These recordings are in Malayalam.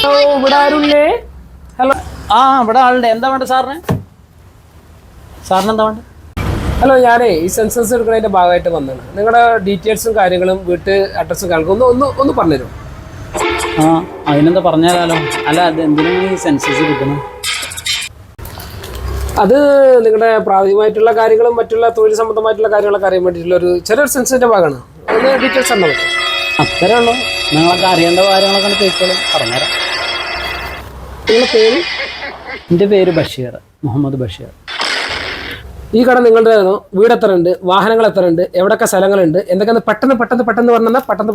ഹലോ, ഇവിടെ ആളുണ്ട്. എന്താ വേണ്ട സാറിന്? സാറിന് എന്താ വേണ്ട? ഹലോ, ഞാനേ ഈ സെൻസസ് എടുക്കുന്നതിന്റെ ഭാഗമായിട്ട് വന്നതാണ്. നിങ്ങളുടെ ഡീറ്റെയിൽസും കാര്യങ്ങളും വീട്ട് അഡ്രസ്സും കാര്യങ്ങളും ഒന്ന് പറഞ്ഞുതരും. അതിനെന്താ പറഞ്ഞാലോ? അല്ല, അത് എന്തിനാണ് ഈ സെൻസസ് കിട്ടുന്നത്? അത് നിങ്ങളുടെ പ്രാഥമികമായിട്ടുള്ള കാര്യങ്ങളും മറ്റുള്ള തൊഴിൽ സംബന്ധമായിട്ടുള്ള കാര്യങ്ങളൊക്കെ അറിയാൻ വേണ്ടിയിട്ടുള്ള ഒരു ചെറിയൊരു സെൻസസിന്റെ ഭാഗമാണ്. അതിന് ഡീറ്റെയിൽസ് തന്നാൽ മതി. അത്രേ ഉള്ളൂ. നിങ്ങളൊക്കെ അറിയേണ്ട കാര്യങ്ങളൊക്കെ കേൾക്കോളും, പറഞ്ഞുതരാം. നിങ്ങളുടെ പേര്? എൻ്റെ പേര് ബഷീർ, മുഹമ്മദ് ബഷീർ. ഈ കട നിങ്ങളുടെ വീട് എത്ര ഉണ്ട്, വാഹനങ്ങൾ എത്ര ഉണ്ട്, എവിടെയൊക്കെ സ്ഥലങ്ങളുണ്ട്, എന്തൊക്കെയാണ് പെട്ടെന്ന് പറഞ്ഞാൽ പെട്ടെന്ന്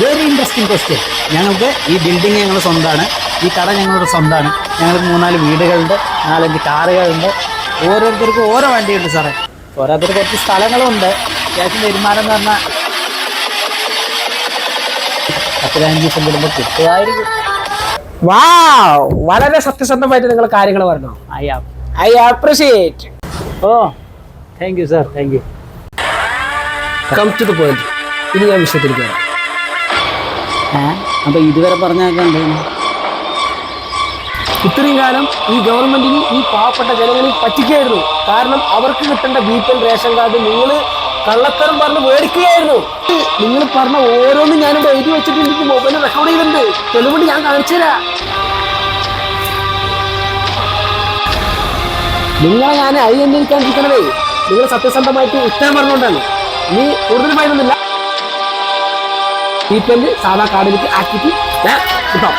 വെരി ഇൻട്രസ്റ്റിംഗ് ക്വസ്റ്റ്യൻ. ഞങ്ങൾക്ക് ഈ ബിൽഡിംഗ് ഞങ്ങൾ സ്വന്തമാണ്, ഈ കട ഞങ്ങളുടെ സ്വന്തമാണ്. ഞങ്ങൾക്ക് 3-4 വീടുകളുണ്ട്, 4-5 കാറുകളുണ്ട്, ഓരോരുത്തർക്കും ഓരോ വണ്ടിയുണ്ട് സാറേ. ഓരോരുത്തർക്ക് കുറച്ച് സ്ഥലങ്ങളുണ്ട്. അത്യാവശ്യം വരുമാനം എന്ന് പറഞ്ഞാൽ 10-15 ദിവസം വരുമ്പോൾ കിട്ടുമായിരിക്കും. വളരെ സത്യസന്ധമായിട്ട് നിങ്ങൾ കാര്യങ്ങൾ പറഞ്ഞോ. I appreciate. Thank you sir, thank you. Come to the point. ഇനി ഞാൻ വിഷയത്തിലേക്ക് വരാം. അപ്പൊ ഇതുവരെ പറഞ്ഞാൽ ഇത്രയും കാലം ഈ ഗവൺമെന്റിന് ഈ പാവപ്പെട്ട ജനങ്ങളിൽ പറ്റിക്കുകയായിരുന്നു. കാരണം അവർക്ക് കിട്ടേണ്ട BPL റേഷൻ കാർഡ് നിങ്ങൾ കള്ളത്തരം പറഞ്ഞ് മേടിക്കുകയായിരുന്നു. നിങ്ങൾ പറഞ്ഞ ഓരോന്നും ഞാനിവിടെ എഴുതി വെച്ചിട്ട് എനിക്ക് മൊബൈലിൽ റെക്കോർഡ് ചെയ്തിട്ടുണ്ട്. തെളിവുകൊണ്ട് ഞാൻ കാണിച്ചു തരാം. നിങ്ങളെ ഞാൻ അന്വേഷിക്കാണ്ടിരിക്കണതേ നിങ്ങൾ സത്യസന്ധമായിട്ട് ഉത്തരം പറഞ്ഞുകൊണ്ടാണ്. ഇനി കൂടുതൽ പറയുന്നില്ല. BPL സാധാ കാർഡിലേക്ക് ആക്കിയിട്ട് ഞാൻ കിട്ടാം.